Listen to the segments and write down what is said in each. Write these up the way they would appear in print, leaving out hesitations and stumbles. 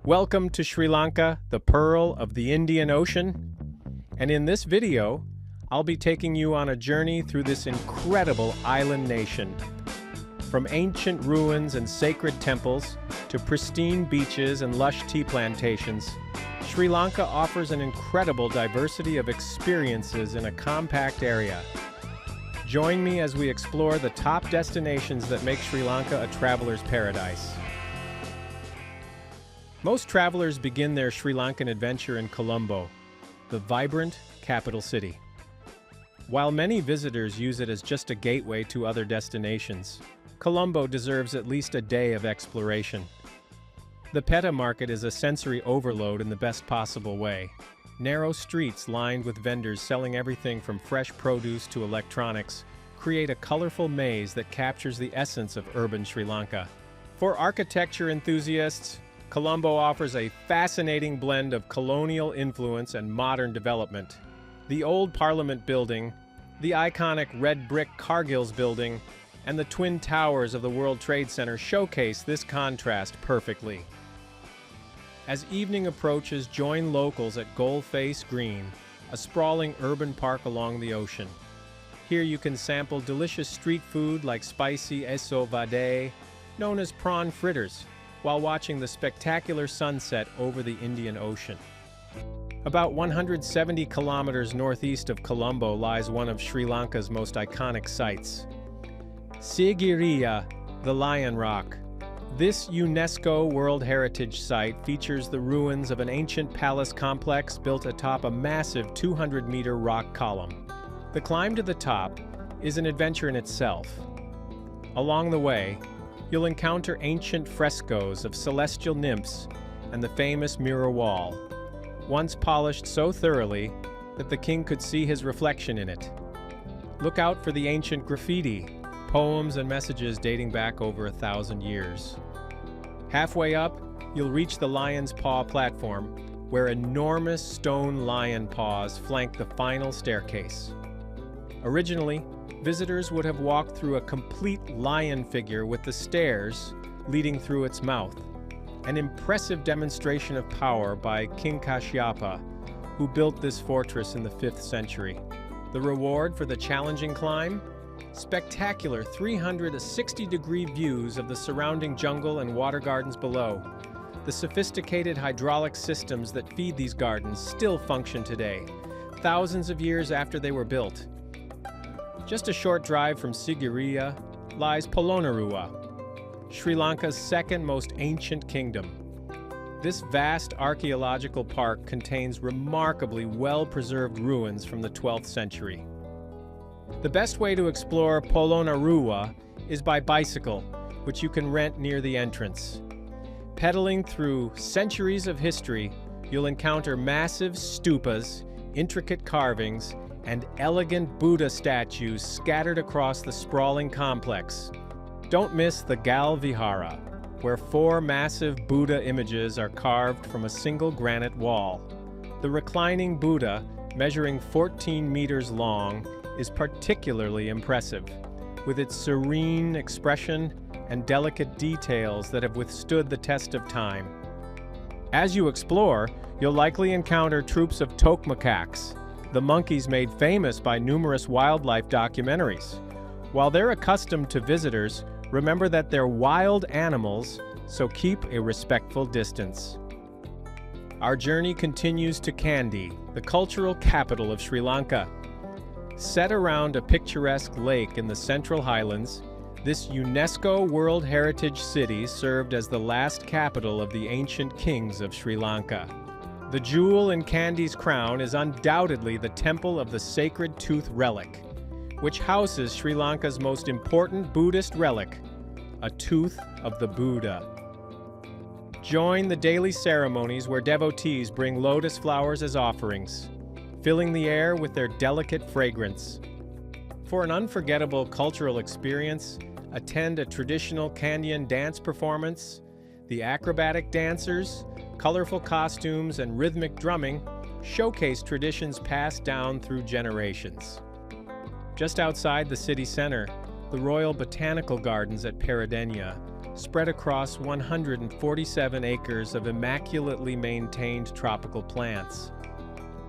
Welcome to Sri Lanka, the pearl of the Indian Ocean. And in this video, I'll be taking you on a journey through this incredible island nation. From ancient ruins and sacred temples to pristine beaches and lush tea plantations, Sri Lanka offers an incredible diversity of experiences in a compact area. Join me as we explore the top destinations that make Sri Lanka a traveler's paradise. Most travelers begin their Sri Lankan adventure in Colombo, the vibrant capital city. While many visitors use it as just a gateway to other destinations, Colombo deserves at least a day of exploration. The Peta market is a sensory overload in the best possible way. Narrow streets lined with vendors selling everything from fresh produce to electronics create a colorful maze that captures the essence of urban Sri Lanka. For architecture enthusiasts, Colombo offers a fascinating blend of colonial influence and modern development. The old Parliament building, the iconic red brick Cargill's building, and the twin towers of the World Trade Center showcase this contrast perfectly. As evening approaches, join locals at Face Green, a sprawling urban park along the ocean. Here you can sample delicious street food like spicy eso vade, known as prawn fritters, while watching the spectacular sunset over the Indian Ocean. About 170 kilometers northeast of Colombo lies one of Sri Lanka's most iconic sites, Sigiriya, the Lion Rock. This UNESCO World Heritage Site features the ruins of an ancient palace complex built atop a massive 200-meter rock column. The climb to the top is an adventure in itself. Along the way, you'll encounter ancient frescoes of celestial nymphs and the famous mirror wall, once polished so thoroughly that the king could see his reflection in it. Look out for the ancient graffiti, poems and messages dating back over 1,000 years. Halfway up, you'll reach the Lion's Paw platform, where enormous stone lion paws flank the final staircase. Originally, visitors would have walked through a complete lion figure with the stairs leading through its mouth, an impressive demonstration of power by King Kashyapa, who built this fortress in the 5th century. The reward for the challenging climb? Spectacular 360-degree views of the surrounding jungle and water gardens below. The sophisticated hydraulic systems that feed these gardens still function today, thousands of years after they were built. Just a short drive from Sigiriya lies Polonnaruwa, Sri Lanka's second most ancient kingdom. This vast archaeological park contains remarkably well-preserved ruins from the 12th century. The best way to explore Polonnaruwa is by bicycle, which you can rent near the entrance. Pedaling through centuries of history, you'll encounter massive stupas, intricate carvings, and elegant Buddha statues scattered across the sprawling complex. Don't miss the Gal Vihara, where 4 massive Buddha images are carved from a single granite wall. The reclining Buddha, measuring 14 meters long, is particularly impressive, with its serene expression and delicate details that have withstood the test of time. As you explore, you'll likely encounter troops of toque macaques, the monkeys made famous by numerous wildlife documentaries. While they're accustomed to visitors, remember that they're wild animals, so keep a respectful distance. Our journey continues to Kandy, the cultural capital of Sri Lanka. Set around a picturesque lake in the Central Highlands, this UNESCO World Heritage City served as the last capital of the ancient kings of Sri Lanka. The jewel in Kandy's crown is undoubtedly the Temple of the Sacred Tooth Relic, which houses Sri Lanka's most important Buddhist relic, a tooth of the Buddha. Join the daily ceremonies where devotees bring lotus flowers as offerings, filling the air with their delicate fragrance. For an unforgettable cultural experience, attend a traditional Kandyan dance performance. The acrobatic dancers, colorful costumes, and rhythmic drumming showcase traditions passed down through generations. Just outside the city center, the Royal Botanical Gardens at Peradeniya spread across 147 acres of immaculately maintained tropical plants.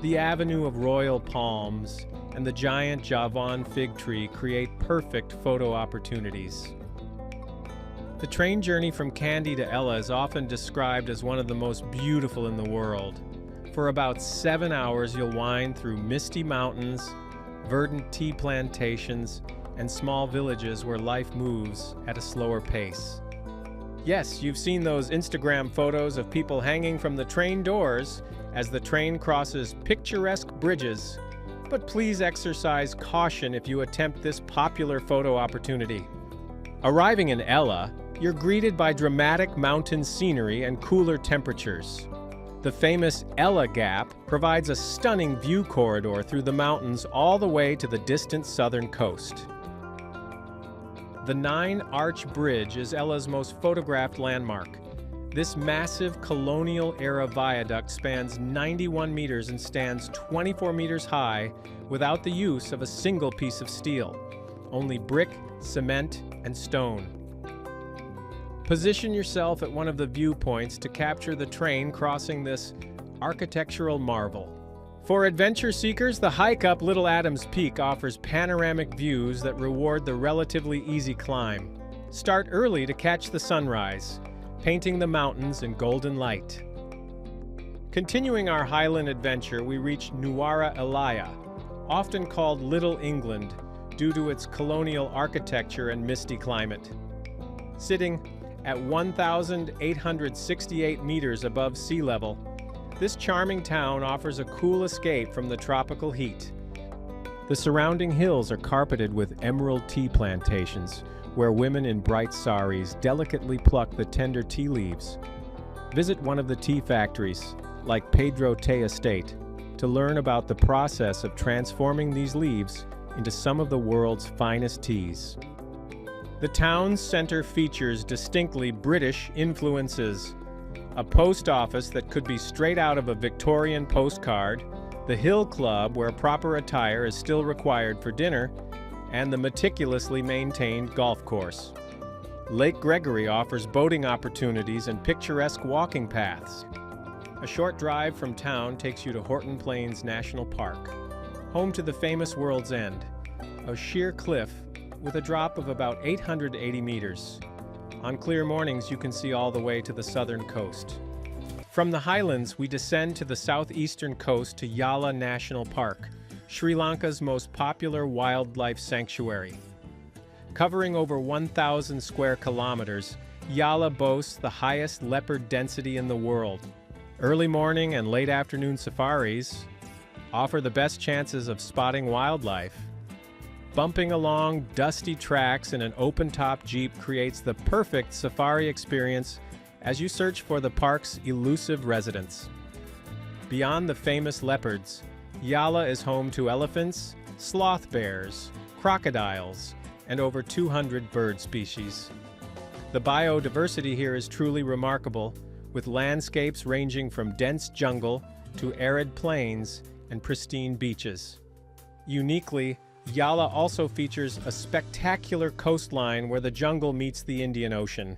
The avenue of royal palms and the giant Javan fig tree create perfect photo opportunities. The train journey from Kandy to Yala is often described as one of the most beautiful in the world. For about 7 hours, you'll wind through misty mountains, verdant tea plantations, and small villages where life moves at a slower pace. Yes, you've seen those Instagram photos of people hanging from the train doors as the train crosses picturesque bridges, but please exercise caution if you attempt this popular photo opportunity. Arriving in Yala, you're greeted by dramatic mountain scenery and cooler temperatures. The famous Yala Gap provides a stunning view corridor through the mountains all the way to the distant southern coast. The Nine-Arch Bridge is Yala's most photographed landmark. This massive colonial-era viaduct spans 91 meters and stands 24 meters high without the use of a single piece of steel, only brick, cement, and stone. Position yourself at one of the viewpoints to capture the train crossing this architectural marvel. For adventure seekers, the hike up Little Adams Peak offers panoramic views that reward the relatively easy climb. Start early to catch the sunrise, painting the mountains in golden light. Continuing our highland adventure, we reach Nuwara Eliya, often called Little England due to its colonial architecture and misty climate. Sitting at 1,868 meters above sea level, this charming town offers a cool escape from the tropical heat. The surrounding hills are carpeted with emerald tea plantations, where women in bright saris delicately pluck the tender tea leaves. Visit one of the tea factories, like Pedro Tea Estate, to learn about the process of transforming these leaves into some of the world's finest teas. The town's center features distinctly British influences. A post office that could be straight out of a Victorian postcard, the Hill Club where proper attire is still required for dinner, and the meticulously maintained golf course. Lake Gregory offers boating opportunities and picturesque walking paths. A short drive from town takes you to Horton Plains National Park, home to the famous World's End, a sheer cliff with a drop of about 880 meters. On clear mornings, you can see all the way to the southern coast. From the highlands, we descend to the southeastern coast to Yala National Park, Sri Lanka's most popular wildlife sanctuary. Covering over 1,000 square kilometers, Yala boasts the highest leopard density in the world. Early morning and late afternoon safaris offer the best chances of spotting wildlife. Bumping along dusty tracks in an open-top Jeep creates the perfect safari experience as you search for the park's elusive residents. Beyond the famous leopards, Yala is home to elephants, sloth bears, crocodiles, and over 200 bird species. The biodiversity here is truly remarkable, with landscapes ranging from dense jungle to arid plains and pristine beaches. Uniquely, Yala also features a spectacular coastline where the jungle meets the Indian Ocean.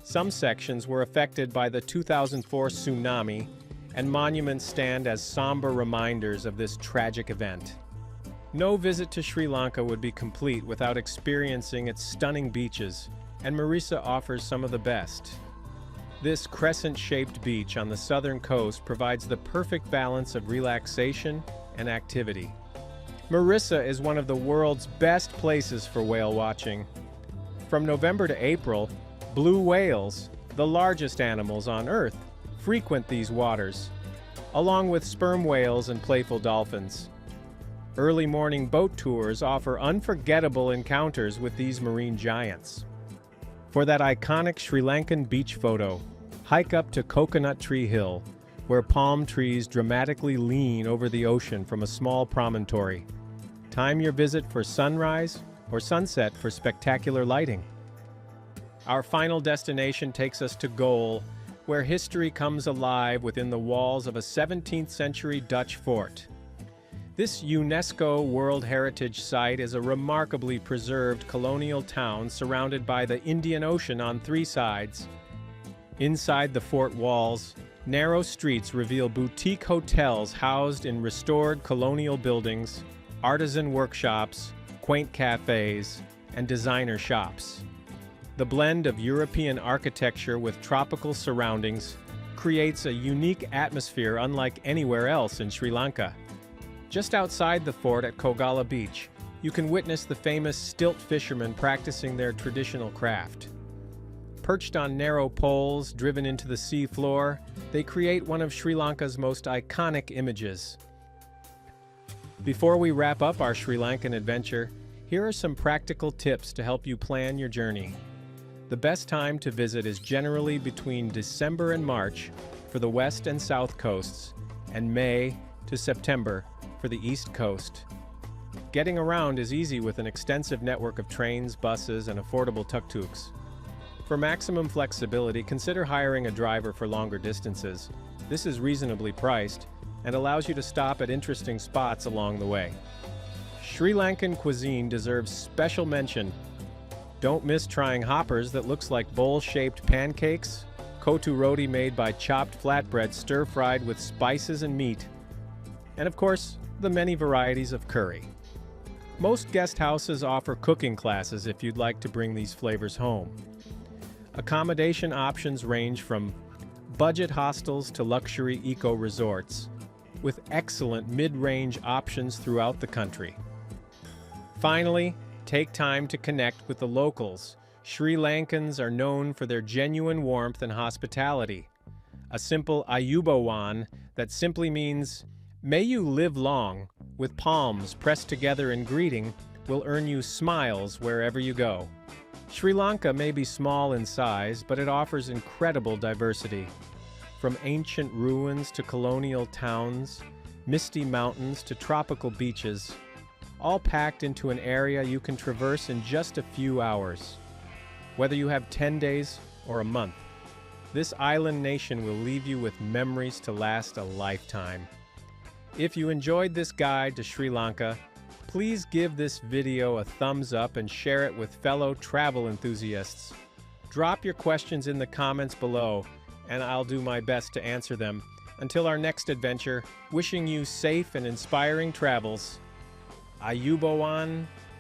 Some sections were affected by the 2004 tsunami, and monuments stand as somber reminders of this tragic event. No visit to Sri Lanka would be complete without experiencing its stunning beaches, and Mirissa offers some of the best. This crescent-shaped beach on the southern coast provides the perfect balance of relaxation and activity. Mirissa is one of the world's best places for whale watching. From November to April, blue whales, the largest animals on Earth, frequent these waters, along with sperm whales and playful dolphins. Early morning boat tours offer unforgettable encounters with these marine giants. For that iconic Sri Lankan beach photo, hike up to Coconut Tree Hill, where palm trees dramatically lean over the ocean from a small promontory. Time your visit for sunrise or sunset for spectacular lighting. Our final destination takes us to Gole, where history comes alive within the walls of a 17th century Dutch fort. This UNESCO World Heritage Site is a remarkably preserved colonial town surrounded by the Indian Ocean on three sides. Inside the fort walls, narrow streets reveal boutique hotels housed in restored colonial buildings, artisan workshops, quaint cafes, and designer shops. The blend of European architecture with tropical surroundings creates a unique atmosphere unlike anywhere else in Sri Lanka. Just outside the fort at Kogala Beach, you can witness the famous stilt fishermen practicing their traditional craft. Perched on narrow poles driven into the sea floor, they create one of Sri Lanka's most iconic images. Before we wrap up our Sri Lankan adventure, here are some practical tips to help you plan your journey. The best time to visit is generally between December and March for the west and south coasts, and May to September for the east coast. Getting around is easy with an extensive network of trains, buses, and affordable tuk-tuks. For maximum flexibility, consider hiring a driver for longer distances. This is reasonably priced and allows you to stop at interesting spots along the way. Sri Lankan cuisine deserves special mention. Don't miss trying hoppers that looks like bowl-shaped pancakes, kotu roti made by chopped flatbread stir-fried with spices and meat, and of course, the many varieties of curry. Most guest houses offer cooking classes if you'd like to bring these flavors home. Accommodation options range from budget hostels to luxury eco-resorts, with excellent mid-range options throughout the country. Finally, take time to connect with the locals. Sri Lankans are known for their genuine warmth and hospitality. A simple ayubowan that simply means, "May you live long," with palms pressed together in greeting, will earn you smiles wherever you go. Sri Lanka may be small in size, but it offers incredible diversity. From ancient ruins to colonial towns, misty mountains to tropical beaches, all packed into an area you can traverse in just a few hours. Whether you have 10 days or a month, this island nation will leave you with memories to last a lifetime. If you enjoyed this guide to Sri Lanka, please give this video a thumbs up and share it with fellow travel enthusiasts. Drop your questions in the comments below, and I'll do my best to answer them. Until our next adventure, wishing you safe and inspiring travels. Ayubowan